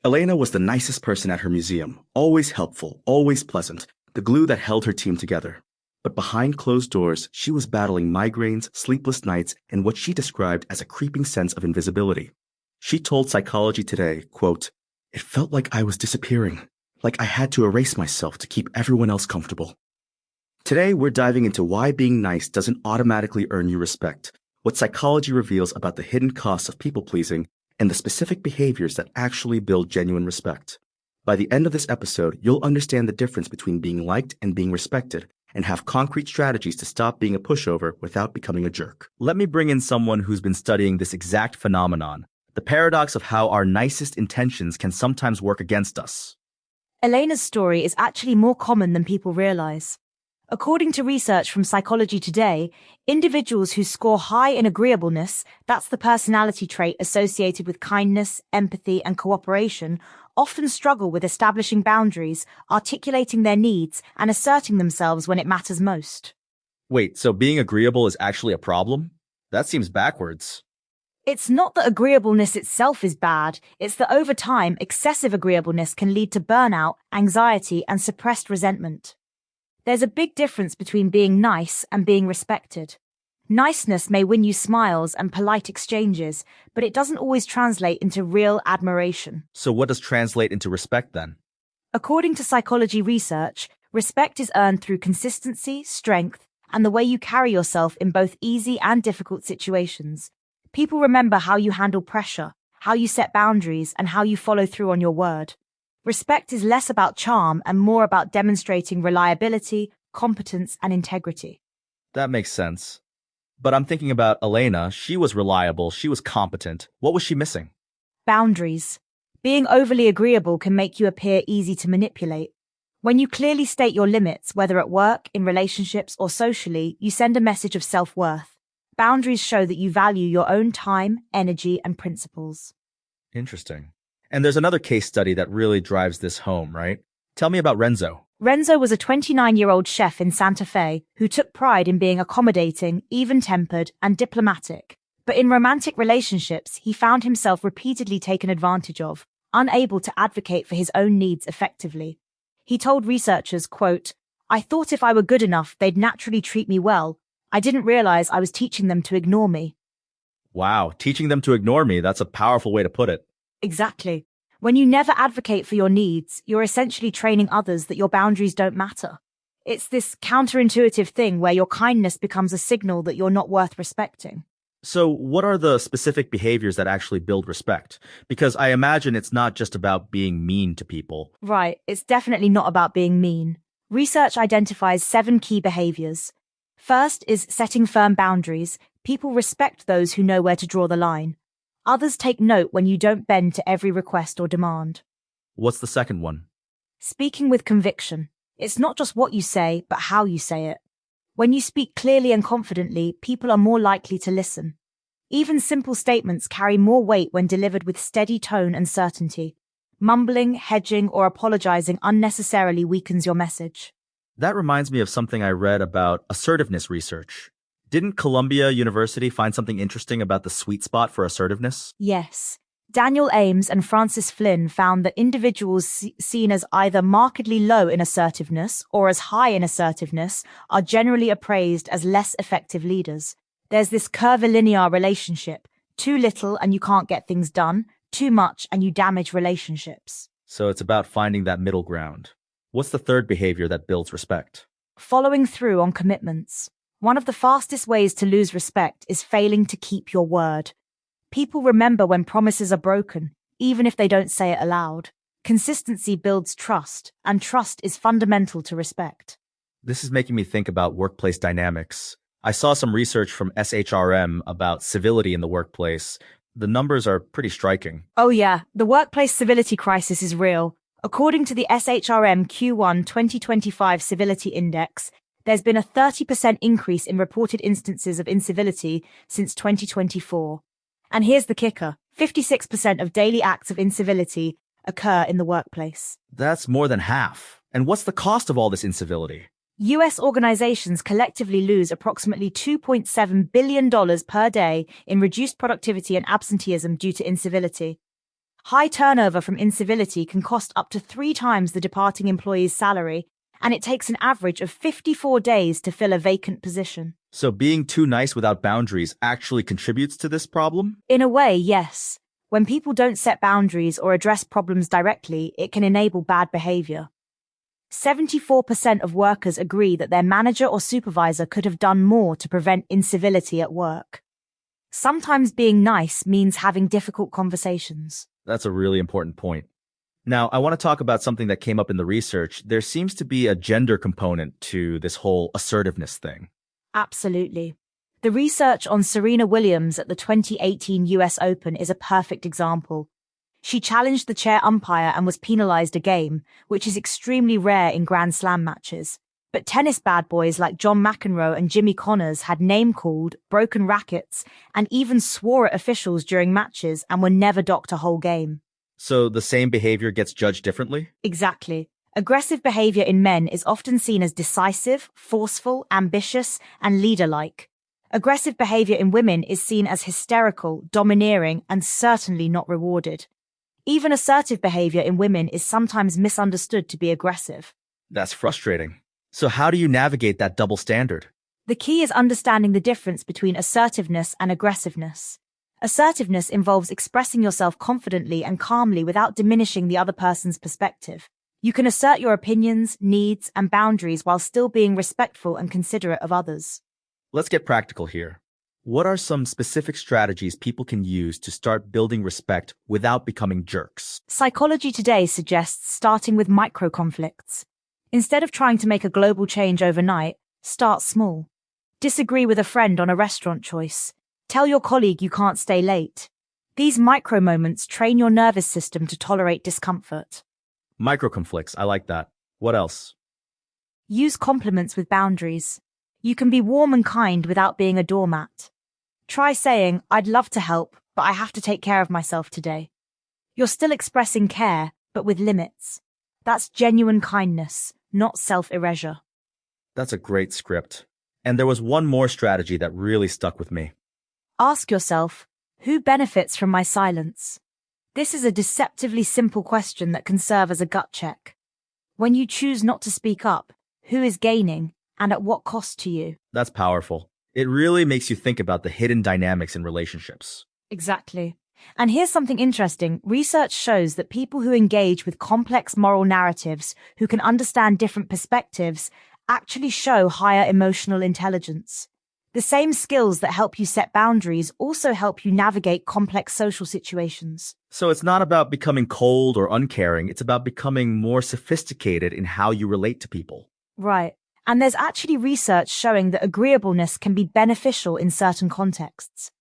Elena was the nicest person at her museum, always helpful, always pleasant, the glue that held her team together. But behind closed doors, she was battling migraines, sleepless nights, and what she described as a creeping sense of invisibility. She told Psychology Today, quote, "It felt like I was disappearing, like I had to erase myself to keep everyone else comfortable." Today, we're diving into why being nice doesn't automatically earn you respect, what psychology reveals about the hidden costs of people-pleasing, and the specific behaviors that actually build genuine respect. By the end of this episode, you'll understand the difference between being liked and being respected, and have concrete strategies to stop being a pushover without becoming a jerk. Let me bring in someone who's been studying this exact phenomenon, the paradox of how our nicest intentions can sometimes work against us. Elena's story is actually more common than people realize. According to research from Psychology Today, individuals who score high in agreeableness, that's the personality trait associated with kindness, empathy, and cooperation, often struggle with establishing boundaries, articulating their needs, and asserting themselves when it matters most. Wait, so being agreeable is actually a problem? That seems backwards. It's not that agreeableness itself is bad, it's that over time, excessive agreeableness can lead to burnout, anxiety, and suppressed resentment. There's a big difference between being nice and being respected. Niceness may win you smiles and polite exchanges, but it doesn't always translate into real admiration. So what does translate into respect then? According to psychology research, respect is earned through consistency, strength, and the way you carry yourself in both easy and difficult situations. People remember how you handle pressure, how you set boundaries, and how you follow through on your word. Respect is less about charm and more about demonstrating reliability, competence, and integrity. That makes sense. But I'm thinking about Elena. She was reliable, she was competent. What was she missing? Boundaries. Being overly agreeable can make you appear easy to manipulate. When you clearly state your limits, whether at work, in relationships, or socially, you send a message of self-worth. Boundaries show that you value your own time, energy, and principles. Interesting. And there's another case study that really drives this home, right? Tell me about Renzo. Renzo was a 29-year-old chef in Santa Fe who took pride in being accommodating, even-tempered, and diplomatic. But in romantic relationships, he found himself repeatedly taken advantage of, unable to advocate for his own needs effectively. He told researchers, quote, "I thought if I were good enough, they'd naturally treat me well. I didn't realize I was teaching them to ignore me." Wow, teaching them to ignore me, that's a powerful way to put it. Exactly. When you never advocate for your needs, you're essentially training others that your boundaries don't matter. It's this counterintuitive thing where your kindness becomes a signal that you're not worth respecting. So what are the specific behaviors that actually build respect? Because I imagine it's not just about being mean to people. Right, it's definitely not about being mean. Research identifies 7 key behaviors. First is setting firm boundaries. People respect those who know where to draw the line. Others take note when you don't bend to every request or demand. What's the second one? Speaking with conviction. It's not just what you say, but how you say it. When you speak clearly and confidently, people are more likely to listen. Even simple statements carry more weight when delivered with steady tone and certainty. Mumbling, hedging, or apologizing unnecessarily weakens your message. That reminds me of something I read about assertiveness research. Didn't Columbia University find something interesting about the sweet spot for assertiveness? Yes. Daniel Ames and Francis Flynn found that individuals seen as either markedly low in assertiveness or as high in assertiveness are generally appraised as less effective leaders. There's this curvilinear relationship. Too little and you can't get things done. Too much and you damage relationships. So it's about finding that middle ground. What's the third behavior that builds respect? Following through on commitments. One of the fastest ways to lose respect is failing to keep your word. People remember when promises are broken, even if they don't say it aloud. Consistency builds trust, and trust is fundamental to respect. This is making me think about workplace dynamics. I saw some research from SHRM about civility in the workplace. The numbers are pretty striking. Oh yeah, the workplace civility crisis is real. According to the SHRM Q1 2025 Civility Index, there's been a 30% increase in reported instances of incivility since 2024. And here's the kicker. 56% of daily acts of incivility occur in the workplace. That's more than half. And what's the cost of all this incivility? US organizations collectively lose approximately $2.7 billion per day in reduced productivity and absenteeism due to incivility. High turnover from incivility can cost up to 3 times the departing employee's salary, and it takes an average of 54 days to fill a vacant position. So being too nice without boundaries actually contributes to this problem? In a way, yes. When people don't set boundaries or address problems directly, it can enable bad behavior. 74% of workers agree that their manager or supervisor could have done more to prevent incivility at work. Sometimes being nice means having difficult conversations. That's a really important point. Now, I want to talk about something that came up in the research. There seems to be a gender component to this whole assertiveness thing. Absolutely. The research on Serena Williams at the 2018 US Open is a perfect example. She challenged the chair umpire and was penalized a game, which is extremely rare in Grand Slam matches. But tennis bad boys like John McEnroe and Jimmy Connors had name-called, broken rackets, and even swore at officials during matches and were never docked a whole game. So the same behavior gets judged differently? Exactly. Aggressive behavior in men is often seen as decisive, forceful, ambitious, and leader-like. Aggressive behavior in women is seen as hysterical, domineering, and certainly not rewarded. Even assertive behavior in women is sometimes misunderstood to be aggressive. That's frustrating. So how do you navigate that double standard? The key is understanding the difference between assertiveness and aggressiveness. Assertiveness involves expressing yourself confidently and calmly without diminishing the other person's perspective. You can assert your opinions, needs, and boundaries while still being respectful and considerate of others. Let's get practical here. What are some specific strategies people can use to start building respect without becoming jerks? Psychology Today suggests starting with micro-conflicts. Instead of trying to make a global change overnight, start small. Disagree with a friend on a restaurant choice. Tell your colleague you can't stay late. These micro moments train your nervous system to tolerate discomfort. Micro-conflicts, I like that. What else? Use compliments with boundaries. You can be warm and kind without being a doormat. Try saying, "I'd love to help, but I have to take care of myself today." You're still expressing care, but with limits. That's genuine kindness, not self-erasure. That's a great script. And there was one more strategy that really stuck with me. Ask yourself, who benefits from my silence? This is a deceptively simple question that can serve as a gut check. When you choose not to speak up, who is gaining and at what cost to you? That's powerful. It really makes you think about the hidden dynamics in relationships. Exactly. And here's something interesting. Research shows that people who engage with complex moral narratives, who can understand different perspectives, actually show higher emotional intelligence. The same skills that help you set boundaries also help you navigate complex social situations. So it's not about becoming cold or uncaring. It's about becoming more sophisticated in how you relate to people. Right. And there's actually research showing that agreeableness can be beneficial in certain contexts.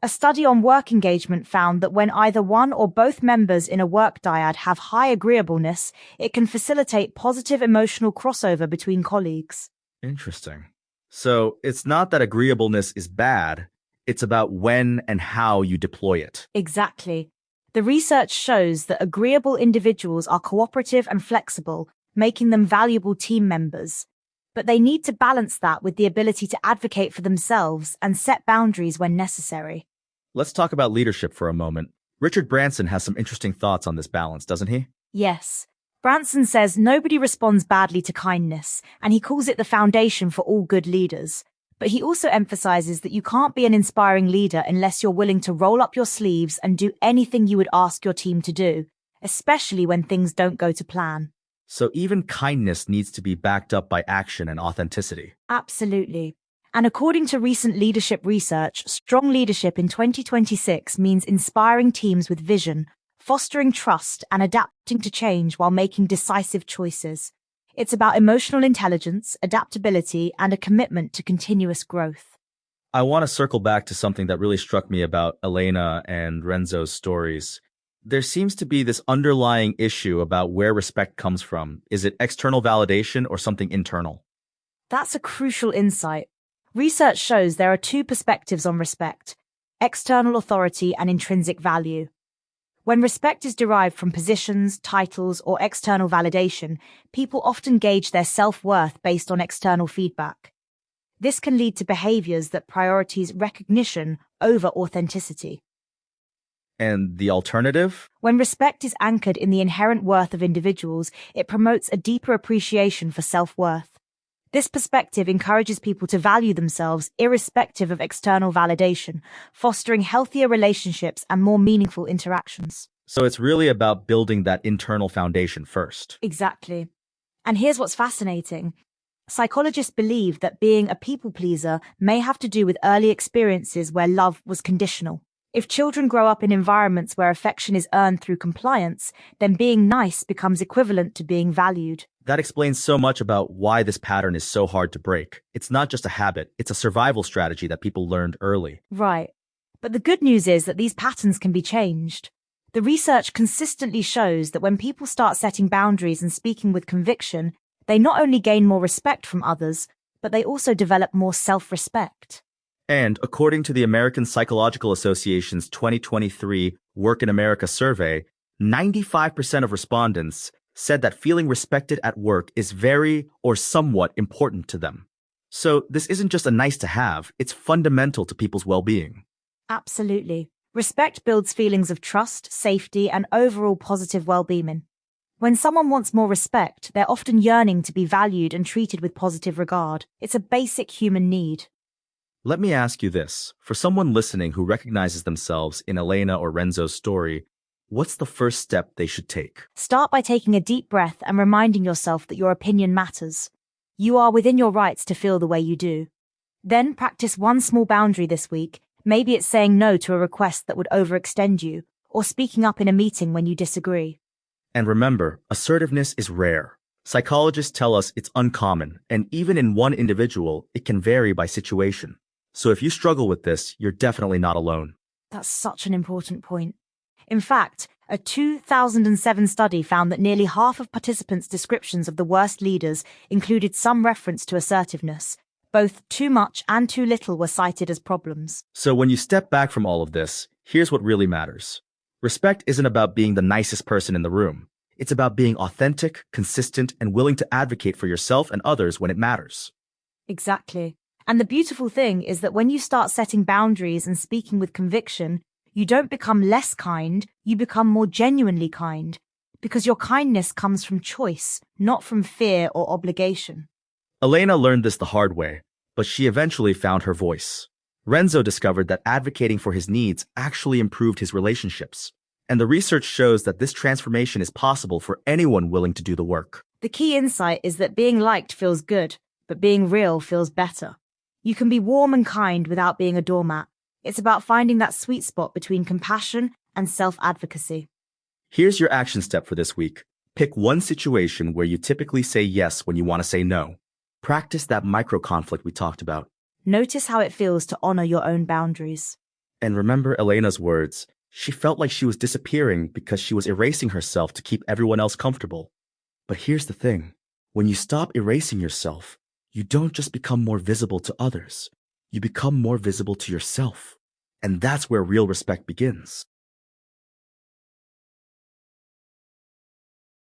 A study on work engagement found that when either one or both members in a work dyad have high agreeableness, it can facilitate positive emotional crossover between colleagues. Interesting. So it's not that agreeableness is bad. It's about when and how you deploy it. Exactly. The research shows that agreeable individuals are cooperative and flexible, making them valuable team members. But they need to balance that with the ability to advocate for themselves and set boundaries when necessary. Let's talk about leadership for a moment. Richard Branson has some interesting thoughts on this balance, doesn't he? Yes. Branson says nobody responds badly to kindness, and he calls it the foundation for all good leaders. But he also emphasizes that you can't be an inspiring leader unless you're willing to roll up your sleeves and do anything you would ask your team to do, especially when things don't go to plan. So even kindness needs to be backed up by action and authenticity. Absolutely. And according to recent leadership research, strong leadership in 2026 means inspiring teams with vision, fostering trust, and adapting to change while making decisive choices. It's about emotional intelligence, adaptability, and a commitment to continuous growth. I want to circle back to something that really struck me about Elena and Renzo's stories. There seems to be this underlying issue about where respect comes from. Is it external validation or something internal? That's a crucial insight. Research shows there are two perspectives on respect: external authority and intrinsic value. When respect is derived from positions, titles, or external validation, people often gauge their self-worth based on external feedback. This can lead to behaviors that prioritize recognition over authenticity. And the alternative? When respect is anchored in the inherent worth of individuals, it promotes a deeper appreciation for self-worth. This perspective encourages people to value themselves irrespective of external validation, fostering healthier relationships and more meaningful interactions. So it's really about building that internal foundation first. Exactly. And here's what's fascinating. Psychologists believe that being a people pleaser may have to do with early experiences where love was conditional. If children grow up in environments where affection is earned through compliance, then being nice becomes equivalent to being valued. That explains so much about why this pattern is so hard to break. It's not just a habit, it's a survival strategy that people learned early. Right. But the good news is that these patterns can be changed. The research consistently shows that when people start setting boundaries and speaking with conviction, they not only gain more respect from others, but they also develop more self-respect. And according to the American Psychological Association's 2023 Work in America survey, 95% of respondents said that feeling respected at work is very or somewhat important to them. So this isn't just a nice to have, it's fundamental to people's well-being. Absolutely. Respect builds feelings of trust, safety, and overall positive well-being. When someone wants more respect, they're often yearning to be valued and treated with positive regard. It's a basic human need. Let me ask you this. For someone listening who recognizes themselves in Elena or Renzo's story, what's the first step they should take? Start by taking a deep breath and reminding yourself that your opinion matters. You are within your rights to feel the way you do. Then practice one small boundary this week. Maybe it's saying no to a request that would overextend you, or speaking up in a meeting when you disagree. And remember, assertiveness is rare. Psychologists tell us it's uncommon, and even in one individual, it can vary by situation. So if you struggle with this, you're definitely not alone. That's such an important point. In fact, a 2007 study found that nearly half of participants' descriptions of the worst leaders included some reference to assertiveness. Both too much and too little were cited as problems. So when you step back from all of this, here's what really matters. Respect isn't about being the nicest person in the room. It's about being authentic, consistent, and willing to advocate for yourself and others when it matters. Exactly. And the beautiful thing is that when you start setting boundaries and speaking with conviction, you don't become less kind, you become more genuinely kind. Because your kindness comes from choice, not from fear or obligation. Elena learned this the hard way, but she eventually found her voice. Renzo discovered that advocating for his needs actually improved his relationships. And the research shows that this transformation is possible for anyone willing to do the work. The key insight is that being liked feels good, but being real feels better. You can be warm and kind without being a doormat. It's about finding that sweet spot between compassion and self-advocacy. Here's your action step for this week. Pick one situation where you typically say yes when you want to say no. Practice that micro-conflict we talked about. Notice how it feels to honor your own boundaries. And remember Elena's words. She felt like she was disappearing because she was erasing herself to keep everyone else comfortable. But here's the thing. When you stop erasing yourself, you don't just become more visible to others. You become more visible to yourself. And that's where real respect begins.